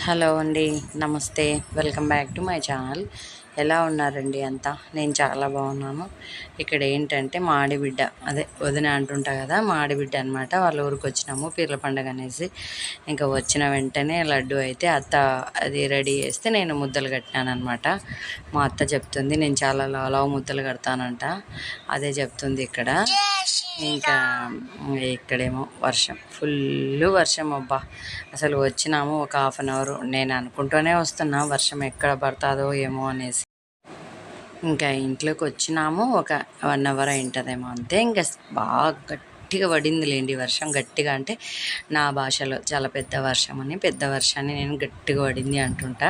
Hello అండి, నమస్తే. Welcome back to my channel. ఎలా ఉన్నారండి అంతా? నేను చాలా బాగున్నాను. ఇక్కడ ఏంటంటే మా ఆడిబిడ్డ, అదే వదిన అంటుంటా కదా, మా ఆడిబిడ్డ అనమాట. వాళ్ళ ఊరికి వచ్చినాము పీర్ల పండుగ అనేసి. ఇంకా వచ్చిన వెంటనే లడ్డు అయితే అత్త అది రెడీ చేస్తే నేను ముద్దలు కట్టినాను అనమాట. మా అత్త చెప్తుంది నేను చాలా లావు ముద్దలు కడతానంట, అదే చెప్తుంది ఇక్కడ. ఇంకా ఇక్కడేమో వర్షం, ఫుల్ వర్షం అబ్బా. అసలు వచ్చినాము ఒక హాఫ్ అన్ అవర్, నేను అనుకుంటూనే వస్తున్నా వర్షం ఎక్కడ పడుతుందో ఏమో అనేసి. ఇంకా ఇంట్లోకి వచ్చినాము ఒక 1 అవర్ అయింటుందేమో అంతే. ఇంకా బాగా గట్టిగా పడింది లేండి వర్షం. గట్టిగా అంటే నా భాషలో చాలా పెద్ద వర్షం అని, పెద్ద వర్షాన్ని నేను గట్టిగా పడింది అంటుంటా.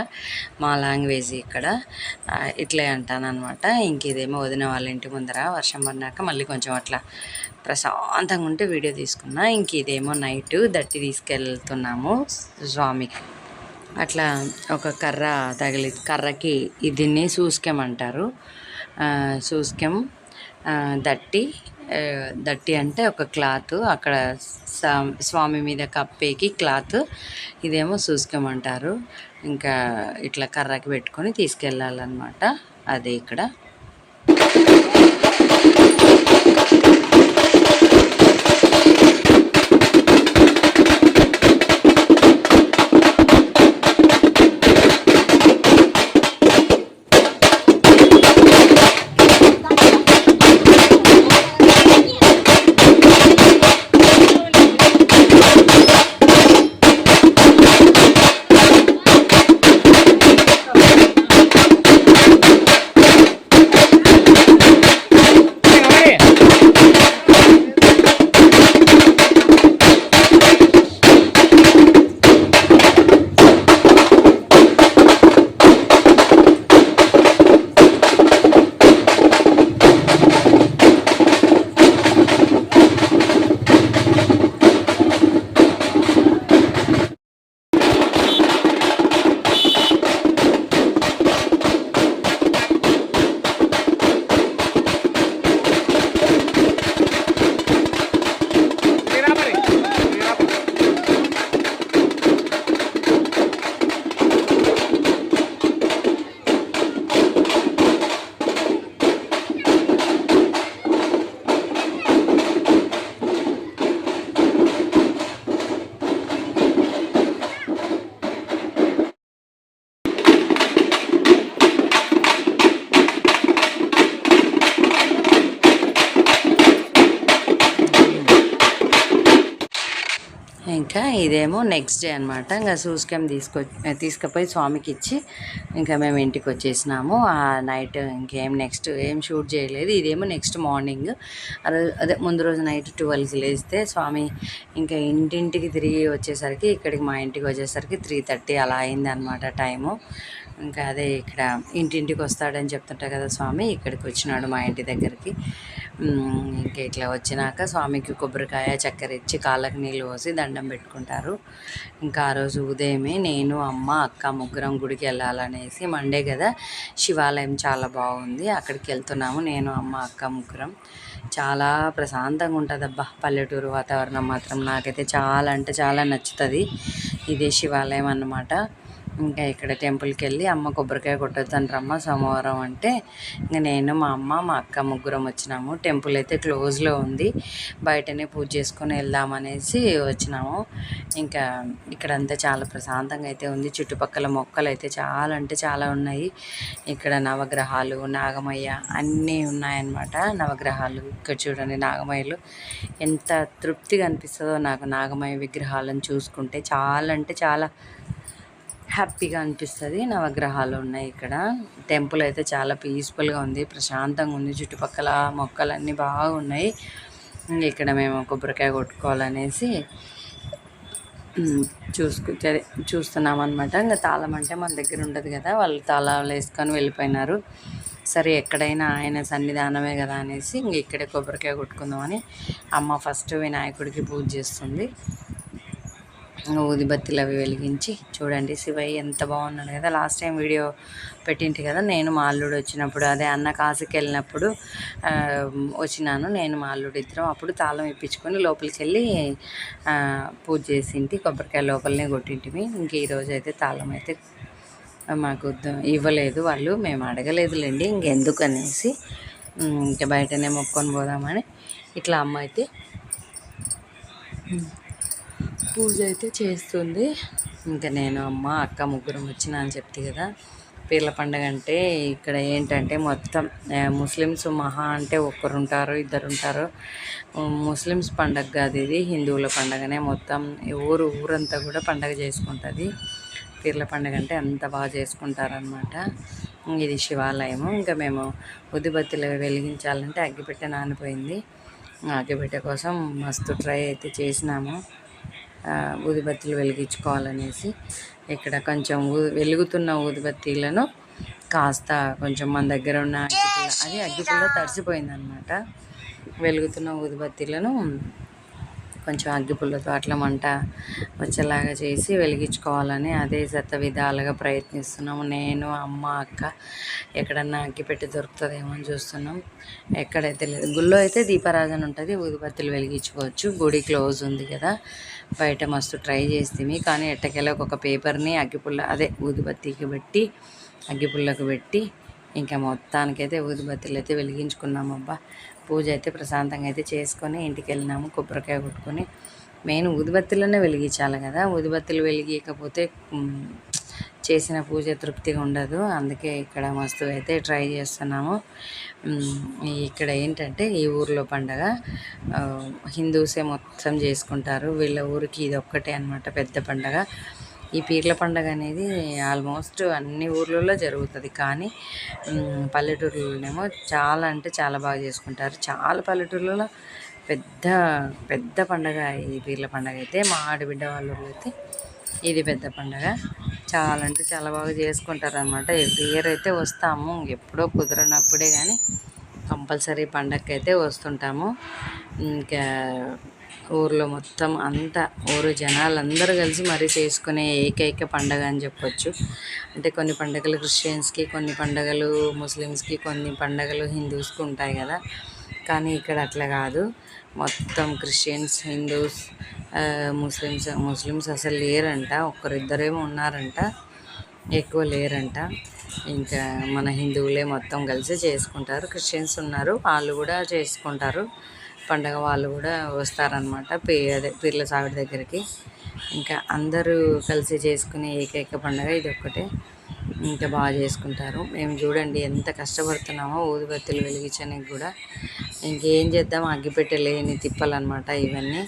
మా లాంగ్వేజ్ ఇక్కడ ఇట్లే అంటానమాట. ఇంక ఇదేమో వదిన వాళ్ళ ఇంటి ముందర వర్షం పడినాక మళ్ళీ కొంచెం అట్లా ప్రశాంతంగా ఉంటే వీడియో తీసుకున్నా. ఇంక ఇదేమో నైట్ దట్టి తీసుకెళ్తున్నాము స్వామికి. అట్లా ఒక కర్ర తగిలి, కర్రకి దీన్ని సూస్కెమంటారు. సూస్కెం దట్టి అంటే ఒక క్లాత్ అక్కడ స్వామి మీద కప్పేకి క్లాత్, ఇదేమో సూస్కెం అంటారు. ఇంకా ఇట్లా కర్రకి పెట్టుకొని తీసుకెళ్ళాలన్నమాట. అదే ఇక్కడ ఇంకా ఇదేమో నెక్స్ట్ డే అనమాట. ఇంకా సూస్కెం తీసుకుపోయి స్వామికి ఇచ్చి ఇంకా మేము ఇంటికి వచ్చేసినాము. ఆ నైట్ ఇంకేం నెక్స్ట్ ఏం షూట్ చేయలేదు. ఇదేమో నెక్స్ట్ మార్నింగ్, అదే ముందు రోజు నైట్ 12కి లేస్తే స్వామి ఇంకా ఇంటింటికి తిరిగి వచ్చేసరికి, ఇక్కడికి మా ఇంటికి వచ్చేసరికి 3:30 అలా అయింది అనమాట టైము. ఇంకా అదే ఇక్కడ ఇంటింటికి వస్తాడని చెప్తుంటా కదా స్వామి, ఇక్కడికి వచ్చినాడు మా ఇంటి దగ్గరికి. ఇంకా ఇట్లా వచ్చినాక స్వామికి కొబ్బరికాయ చక్కెర ఇచ్చి కాళ్ళకి నీళ్ళు పోసి దండం పెట్టుకుంటారు. ఇంకా ఆ రోజు ఉదయమే నేను అమ్మ అక్క ముగ్గురం గుడికి వెళ్ళాలనేసి, మండే కదా, శివాలయం చాలా బాగుంది, అక్కడికి వెళ్తున్నాము నేను అమ్మ అక్క ముగ్గురం. చాలా ప్రశాంతంగా ఉంటుంది అబ్బా, పల్లెటూరు వాతావరణం మాత్రం నాకైతే చాలా అంటే చాలా నచ్చుతుంది. ఇదే శివాలయం అన్నమాట. ఇంకా ఇక్కడ టెంపుల్కి వెళ్ళి అమ్మ కొబ్బరికాయ కొట్టొద్దని రమ్మ సోమవారం అంటే, ఇంకా నేను మా అమ్మ మా అక్క ముగ్గురం వచ్చినాము. టెంపుల్ అయితే క్లోజ్లో ఉంది, బయటనే పూజ చేసుకొని వెళ్దామనేసి వచ్చినాము. ఇంకా ఇక్కడంతా చాలా ప్రశాంతంగా అయితే ఉంది. చుట్టుపక్కల మొక్కలు అయితే చాలా అంటే చాలా ఉన్నాయి. ఇక్కడ నవగ్రహాలు, నాగమయ్య అన్నీ ఉన్నాయన్నమాట. నవగ్రహాలు ఇక్కడ చూడండి, నాగమయ్యలు ఎంత తృప్తిగా అనిపిస్తుందో నాకు నాగమయ్య విగ్రహాలను చూసుకుంటే. చాలా అంటే చాలా హ్యాపీగా అనిపిస్తుంది. నవగ్రహాలు ఉన్నాయి ఇక్కడ. టెంపుల్ అయితే చాలా పీస్ఫుల్గా ఉంది, ప్రశాంతంగా ఉంది. చుట్టుపక్కల మొక్కలన్నీ బాగున్నాయి. ఇక్కడ మేము కొబ్బరికాయ కొట్టుకోవాలనేసి చూస్తున్నాం అనమాట. ఇంకా తాళం అంటే మన దగ్గర ఉండదు కదా, వాళ్ళు తాళాలు వేసుకొని వెళ్ళిపోయినారు. సరే ఎక్కడైనా ఆయన సన్నిధానమే కదా అనేసి ఇంక ఇక్కడే కొబ్బరికాయ కొట్టుకుందామని అమ్మ ఫస్ట్ వినాయకుడికి పూజ చేస్తుంది. ఊదిబత్తిలు అవి వెలిగించి చూడండి శివయ్య ఎంత బాగున్నాడు కదా. లాస్ట్ టైం వీడియో పెట్టింటి కదా, నేను మా అల్లుడు వచ్చినప్పుడు, అదే అన్న కాశీకి వెళ్ళినప్పుడు వచ్చినాను నేను మా అల్లుడు ఇద్దరం. అప్పుడు తాళం ఇప్పించుకొని లోపలికి వెళ్ళి పూజ చేసింటి, కొబ్బరికాయ లోపలనే కొట్టింటిమి. ఇంక ఈరోజు అయితే తాళం అయితే మాకు ఇవ్వలేదు వాళ్ళు, మేము అడగలేదులేండి ఇంకెందుకు అనేసి. ఇంకా బయటనే మొక్కొని పోదామని ఇట్లా అమ్మ అయితే పూజ అయితే చేస్తుంది. ఇంకా నేను అమ్మ అక్క ముగ్గురం వచ్చినా అని చెప్తే కదా. పీర్ల పండుగ అంటే ఇక్కడ ఏంటంటే మొత్తం ముస్లిమ్స్ మహా అంటే ఒక్కరుంటారు ఇద్దరుంటారు. ముస్లిమ్స్ పండగ కాదు ఇది, హిందువుల పండగనే. మొత్తం ఊరంతా కూడా పండగ చేసుకుంటుంది. పీర్ల పండుగ అంటే అంత బాగా చేసుకుంటారనమాట. ఇది శివాలయము. ఇంకా మేము ఉద్దిబత్తులు వెలిగించాలంటే అగ్గిపెట్టె నానిపోయింది. అగ్గిపెట్టె కోసం మస్తు ట్రై అయితే చేసినాము, ఊదిబత్తీలు వెలిగించుకోవాలనేసి. ఇక్కడ కొంచెం వెలుగుతున్న ఊదిబత్తీలను కాస్త కొంచెం మన దగ్గర ఉన్న అగ్గిపుల్ల తడిసిపోయిందనమాట. వెలుగుతున్న ఊదిబత్తీలను కొంచెం అగ్గిపుల్లతో అట్లా మంట వచ్చేలాగా చేసి వెలిగించుకోవాలని అదే విధాలుగా ప్రయత్నిస్తున్నాము. నేను అమ్మ అక్క ఎక్కడన్నా అగ్గిపెట్టి దొరుకుతుందేమో అని చూస్తున్నాం. ఎక్కడైతే లేదు. గుళ్ళో అయితే దీపారాధన ఉంటుంది, ఊదిబత్తీలు వెలిగించుకోవచ్చు. గుడి క్లోజ్ ఉంది కదా. బయట మస్తు ట్రై చేస్తుంది కానీ ఎట్టకెళ్ళి ఒక పేపర్ని అగ్గిపుల్ల ఊదిబత్తీకి పెట్టి అగ్గిపుల్లకు పెట్టి ఇంకా మొత్తానికైతే ఊదిబత్తీలు అయితే వెలిగించుకున్నాము. అబ్బా పూజ అయితే ప్రశాంతంగా అయితే చేసుకొని ఇంటికి వెళ్ళినాము. కొబ్బరికాయ కొట్టుకొని మెయిన్ ఊదిబత్తీలనే వెలిగించాలి కదా. ఊదిబత్తీలు వెలిగించకపోతే చేసిన పూజ తృప్తిగా ఉండదు. అందుకే ఇక్కడ మస్తు అయితే ట్రై చేస్తున్నాము. ఇక్కడ ఏంటంటే ఈ ఊర్లో పండగ హిందూసే మొత్తం చేసుకుంటారు. వీళ్ళ ఊరికి ఇది ఒక్కటే అనమాట పెద్ద పండగ. ఈ పీర్ల పండగ అనేది ఆల్మోస్ట్ అన్ని ఊర్లలో జరుగుతుంది కానీ పల్లెటూరులోనేమో చాలా అంటే చాలా బాగా చేసుకుంటారు. చాలా పల్లెటూర్లలో పెద్ద పెద్ద పండగ ఈ పీర్ల పండగ అయితే. మా ఆడబిడ్డ వాళ్ళ ఊళ్ళో అయితే ఇది పెద్ద పండగ. చాలా అంటే చాలా బాగా చేసుకుంటారు అనమాట. ఎవ్రీ ఇయర్ అయితే వస్తాము, ఎప్పుడో కుదరనప్పుడే కానీ కంపల్సరీ పండగకి అయితే వస్తుంటాము. ఇంకా ఊర్లో మొత్తం అంతా ఊరు జనాలందరూ కలిసి మరీ చేసుకునే ఏకైక పండగ అని చెప్పొచ్చు. అంటే కొన్ని పండుగలు క్రిస్టియన్స్కి, కొన్ని పండుగలు ముస్లిమ్స్కి, కొన్ని పండుగలు హిందూస్కి ఉంటాయి కదా. కానీ ఇక్కడ అట్లా కాదు, మొత్తం క్రిస్టియన్స్, హిందూస్, ముస్లిమ్స్ అసలు లేరంట. ఒక్కరిద్దరేమో ఉన్నారంట, ఎక్కువ లేరంట. ఇంకా మన హిందువులే మొత్తం కలిసి చేసుకుంటారు. క్రిస్టియన్స్ ఉన్నారు, వాళ్ళు కూడా చేసుకుంటారు పండగ. వాళ్ళు కూడా వస్తారనమాట పీర్ల సావిడి దగ్గరికి. ఇంకా అందరూ కలిసి చేసుకునే ఏకైక పండుగ ఇది ఒక్కటే. ఇంకా బాగా చేసుకుంటారు. మేము చూడండి ఎంత కష్టపడుతున్నామో ఊదిబత్తీలు వెలిగించడానికి కూడా. ఇంకేం చేద్దాం, అగ్గిపెట్టె లేని తిప్పాలన్నమాట ఇవన్నీ.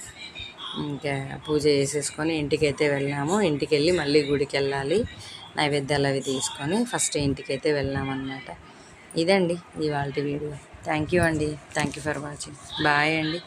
ఇంకా పూజ చేసేసుకొని ఇంటికైతే వెళ్ళాము. ఇంటికి వెళ్ళి మళ్ళీ గుడికి వెళ్ళాలి, నైవేద్యాలు అవి తీసుకొని ఫస్ట్ ఇంటికైతే వెళ్ళామన్నమాట. ఇదండి ఇవాళ వీడియో. థ్యాంక్ యూ అండి, thank you for watching. Bye అండి.